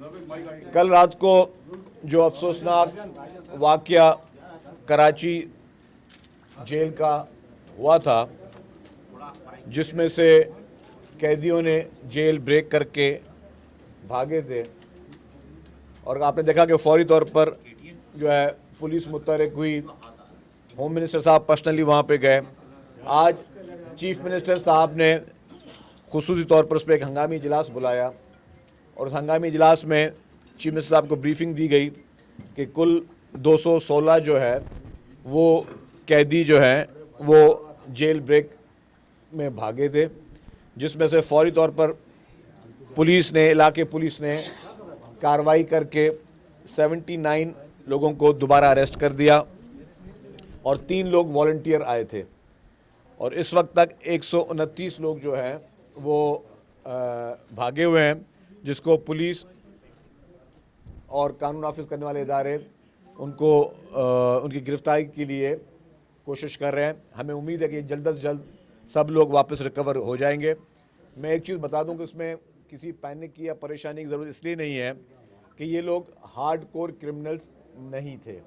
कल रात को जो अफसोसनाक वाकया कराची जेल का हुआ था, जिसमें से कैदियों ने जेल ब्रेक करके भागे थे, और आपने देखा कि फौरी तौर पर जो है पुलिस मुतहरिक हुई, होम मिनिस्टर साहब पर्सनली वहाँ पे गए। आज चीफ मिनिस्टर साहब ने खुसूसी तौर पर उस पर एक हंगामी इजलास बुलाया, और उस हंगामी इजलास में चीफ मिनिस्टर साहब को ब्रीफिंग दी गई कि कुल 216 जो है वो कैदी जो हैं वो जेल ब्रेक में भागे थे, जिसमें से फौरी तौर पर पुलिस ने, इलाके पुलिस ने कार्रवाई करके 79 लोगों को दोबारा अरेस्ट कर दिया, और 3 लोग वॉलंटियर आए थे, और इस वक्त तक 129 लोग जो हैं वो भागे हुए हैं, जिसको पुलिस और कानून नाफिज करने वाले इदारे उनको उनकी गिरफ्तारी के लिए कोशिश कर रहे हैं। हमें उम्मीद है कि जल्द से जल्द सब लोग वापस रिकवर हो जाएंगे। मैं एक चीज़ बता दूं कि इसमें किसी पैनिक की या परेशानी की ज़रूरत इसलिए नहीं है कि ये लोग हार्ड कोर क्रिमिनल्स नहीं थे।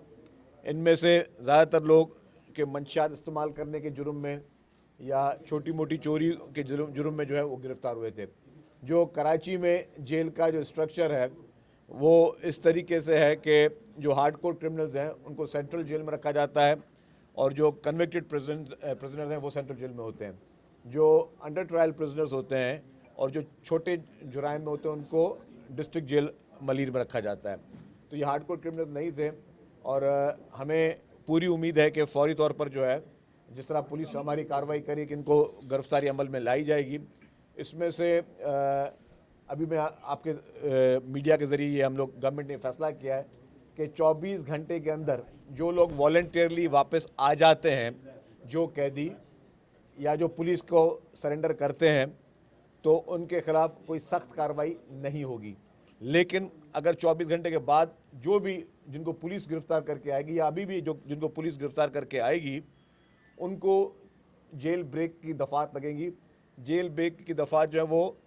इनमें से ज़्यादातर लोग के मंशियात इस्तेमाल करने के जुर्म में या छोटी मोटी चोरी के जुर्म में जो है वो गिरफ़्तार हुए थे। जो कराची में जेल का जो स्ट्रक्चर है वो इस तरीके से है कि जो हार्डकोर क्रिमिनल्स हैं उनको सेंट्रल जेल में रखा जाता है, और जो कन्विक्टेड प्रिजनर्स हैं वो सेंट्रल जेल में होते हैं। जो अंडर ट्रायल प्रिजनर्स होते हैं और जो छोटे जुराइम में होते हैं उनको डिस्ट्रिक्ट जेल मलीर में रखा जाता है। तो ये हार्डकोर क्रिमिनल्स नहीं थे, और हमें पूरी उम्मीद है कि फौरी तौर पर जो है जिस तरह पुलिस हमारी कार्रवाई करी कि इनको गिरफ्तारी अमल में लाई जाएगी। इसमें से अभी मैं आपके मीडिया के ज़रिए ये हम लोग गवर्नमेंट ने फैसला किया है कि 24 घंटे के अंदर जो लोग वॉलंटियरली वापस आ जाते हैं, जो कैदी या जो पुलिस को सरेंडर करते हैं, तो उनके खिलाफ कोई सख्त कार्रवाई नहीं होगी। लेकिन अगर 24 घंटे के बाद जो भी जिनको पुलिस गिरफ्तार करके आएगी या अभी भी जो जिनको पुलिस गिरफ्तार करके आएगी, उनको जेल ब्रेक की दफ़ात लगेंगी। जेल ब्रेक की दफ़ात जो है वो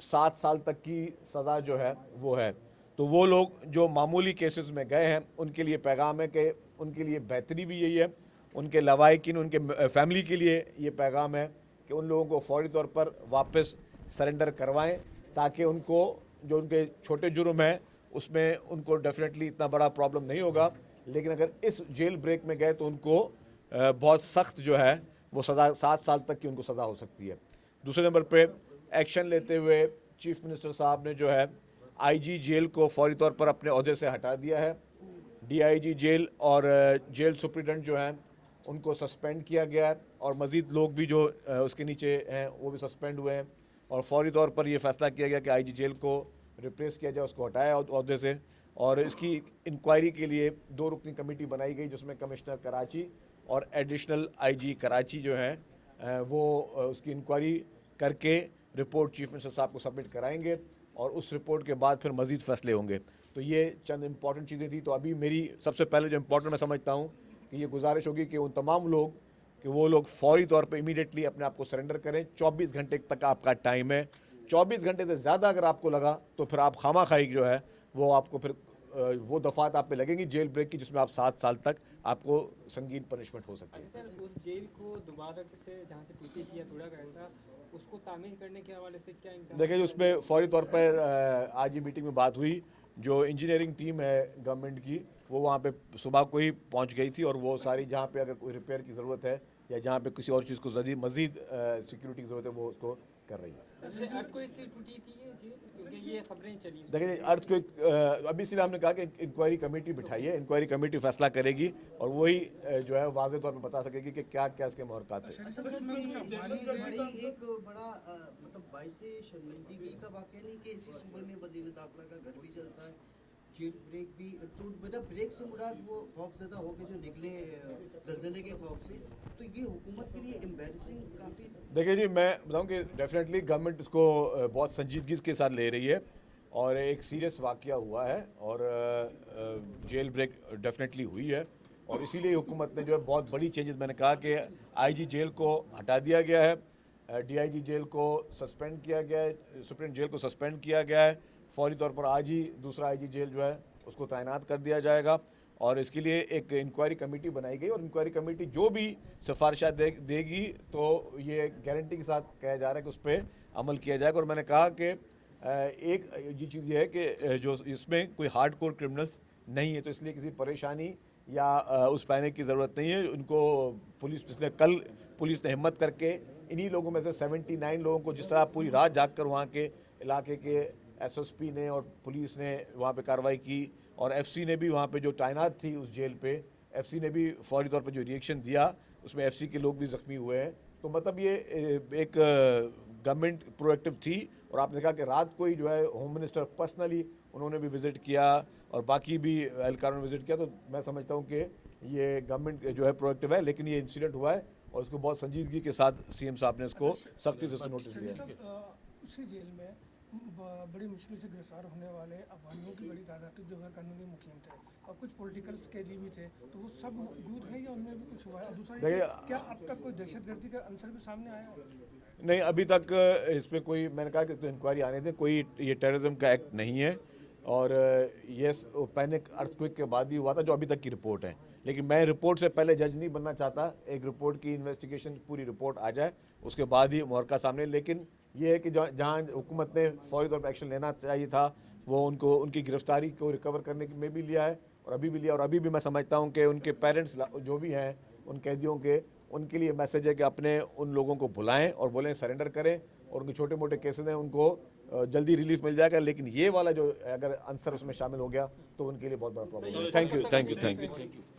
7 साल तक की सज़ा जो है वो है। तो वो लोग जो मामूली केसेस में गए हैं उनके लिए पैगाम है कि उनके लिए बेहतरी भी यही है, उनके लवाहिकीन, उनके फैमिली के लिए ये पैगाम है कि उन लोगों को फौरी तौर पर वापस सरेंडर करवाएं, ताकि उनको जो उनके छोटे जुर्म हैं उसमें उनको डेफिनेटली इतना बड़ा प्रॉब्लम नहीं होगा। लेकिन अगर इस जेल ब्रेक में गए तो उनको बहुत सख्त जो है वो सज़ा 7 साल तक की उनको सज़ा हो सकती है। दूसरे नंबर पे एक्शन लेते हुए चीफ मिनिस्टर साहब ने जो है आईजी जेल को फौरी तौर पर अपने ओहदे से हटा दिया है। डीआईजी जेल और जेल सुप्रिटेंडेंट जो हैं उनको सस्पेंड किया गया है, और मज़ीद लोग भी जो उसके नीचे हैं वो भी सस्पेंड हुए हैं, और फौरी तौर पर ये फैसला किया गया कि आईजी जेल को रिप्लेस किया जाए, उसको हटाया ओहदे से। और इसकी इंक्वायरी के लिए 2 रुकनी कमेटी बनाई गई, जिसमें कमिश्नर कराची और एडिशनल आईजी कराची जो हैं वो उसकी इंक्वायरी करके रिपोर्ट चीफ मिनिस्टर साहब को सबमिट कराएंगे, और उस रिपोर्ट के बाद फिर मज़ीद फैसले होंगे। तो ये चंद इंपॉर्टेंट चीज़ें थी। तो अभी मेरी सबसे पहले जो इम्पोर्टेंट मैं समझता हूँ कि ये गुजारिश होगी कि उन तमाम लोग कि वो लोग फौरी तौर पे इमीडिएटली अपने आप को सरेंडर करें। 24 घंटे तक आपका टाइम है। 24 घंटे से ज़्यादा अगर आपको लगा तो फिर आप खामा-खाई जो है वो आपको फिर वो दफ़ात आप पे लगेंगी जेल ब्रेक की, जिसमें आप 7 साल तक आपको संगीन पनिशमेंट हो सकती है। सर, उस जेल को दोबारा से जहाँ से टूटी थी या टूटा गया था उसको तामीर करने के हवाले से क्या इंतजाम? देखिए, उसमें फौरी तौर पर आज ही मीटिंग में बात हुई। जो इंजीनियरिंग टीम है गवर्नमेंट की वो वहाँ पे सुबह को ही पहुँच गई थी, और वो सारी जहाँ पे अगर कोई रिपेयर की ज़रूरत है या जहाँ पे किसी और चीज़ को मज़ीद सिक्योरिटी की ज़रूरत है वो उसको कर रही है। ये खबरें चली। देखिए, अर्थ को अभी इसलिए हमने कहा कि इंक्वायरी कमेटी बिठाई है, इंक्वायरी कमेटी फैसला करेगी, और वही जो है वाज़े तौर पर बता सकेगी कि क्या क्या इसके महरक़ात हैं। एक बड़ा मतलब बाइस शर्मिंदगी का वाक़या नहीं कि इसी सूबे में वज़ीर दाखिला का घर भी चलता है, जेल ब्रेक भी, तो मतलब ब्रेक से मुराद वो खौफज़दा होकर जो निकले ज़लज़ले के खौफ से, तो ये हुकूमत के लिए एम्बैरेसिंग काफ़ी। देखिए जी, मैं बताऊं कि डेफिनेटली गवर्नमेंट इसको बहुत संजीदगी के साथ ले रही है, और एक सीरियस वाक़या हुआ है, और जेल ब्रेक डेफिनेटली हुई है, और इसीलिए हुकूमत ने जो है बहुत बड़ी चेंजेस, मैंने कहा कि आईजी जेल को हटा दिया गया है, डीआईजी जेल को सस्पेंड किया गया है, सुप्रीम जेल को सस्पेंड किया गया है, फौरी तौर पर आज ही दूसरा आईजी जेल जो है उसको तैनात कर दिया जाएगा और इसके लिए एक इंक्वायरी कमेटी बनाई गई और इंक्वायरी कमेटी जो भी सिफारिशें देगी तो ये गारंटी के साथ कहा जा रहा है कि उस पर अमल किया जाएगा। और मैंने कहा कि एक ये चीज़ ये है कि जो इसमें कोई हार्ड कोर क्रिमिनल्स नहीं है, तो इसलिए किसी परेशानी या उस पैनिक की ज़रूरत नहीं है। उनको पुलिस पिछले कल पुलिस ने हिम्मत करके इन्हीं लोगों में से 79 लोगों को, जिस तरह पूरी रात जागकर वहाँ के इलाके के एसएसपी ने और पुलिस ने वहाँ पे कार्रवाई की और एफसी ने भी वहाँ पे जो तैनात थी उस जेल पे, एफसी ने भी फौरी तौर पे जो रिएक्शन दिया उसमें एफसी के लोग भी ज़ख्मी हुए हैं। तो मतलब ये एक गवर्नमेंट प्रोएक्टिव थी। और आपने कहा कि रात को ही जो है होम मिनिस्टर पर्सनली उन्होंने भी विज़िट किया और बाकी भी एहलकारों ने विज़िट किया, तो मैं समझता हूँ कि ये गवर्नमेंट जो है प्रोएक्टिव है। लेकिन ये इंसिडेंट हुआ है और उसको बहुत संजीदगी के साथ सीएम साहब ने इसको सख्ती से उसको नोटिस दिया है। उसी जेल में बड़ी मुश्किल से गिरफ्तार होने वाले अफगानियों की बड़ी तादाद थी जो गैर कानूनी मुकीम थे और कुछ पॉलिटिकल कैदी भी थे, तो वो सब मौजूद हैं या उनमें भी कुछ हुआ है? दूसरा ये क्या अब तक कोई दहशतगर्दी का अंसर भी सामने आया है? नहीं, अभी तक इसमें कोई, मैंने कहा कि तो इंक्वायरी आने दें, कोई ये टेररिज्म का एक्ट नहीं है। और ये पैनिक अर्थक्वेक के बाद ही हुआ था जो अभी तक की रिपोर्ट है। लेकिन मैं रिपोर्ट से पहले जज नहीं बनना चाहता, एक रिपोर्ट की इन्वेस्टिगेशन पूरी रिपोर्ट आ जाए उसके बाद ही मुहर का सामने। लेकिन ये है कि जहाँ हुकूमत ने फौरी तौर पर एक्शन लेना चाहिए था वो उनको उनकी गिरफ्तारी को रिकवर करने में भी लिया है और अभी भी लिया। और अभी भी मैं समझता हूँ कि उनके पेरेंट्स जो भी हैं उन कैदियों के, उनके लिए मैसेज है कि अपने उन लोगों को बुलाएं और बोलें सरेंडर करें और उनके छोटे मोटे केसेस हैं उनको जल्दी रिलीफ मिल जाएगा। लेकिन ये वाला जो अगर आंसर उसमें शामिल हो गया तो उनके लिए बहुत बड़ा प्रॉब्लम है। Thank you.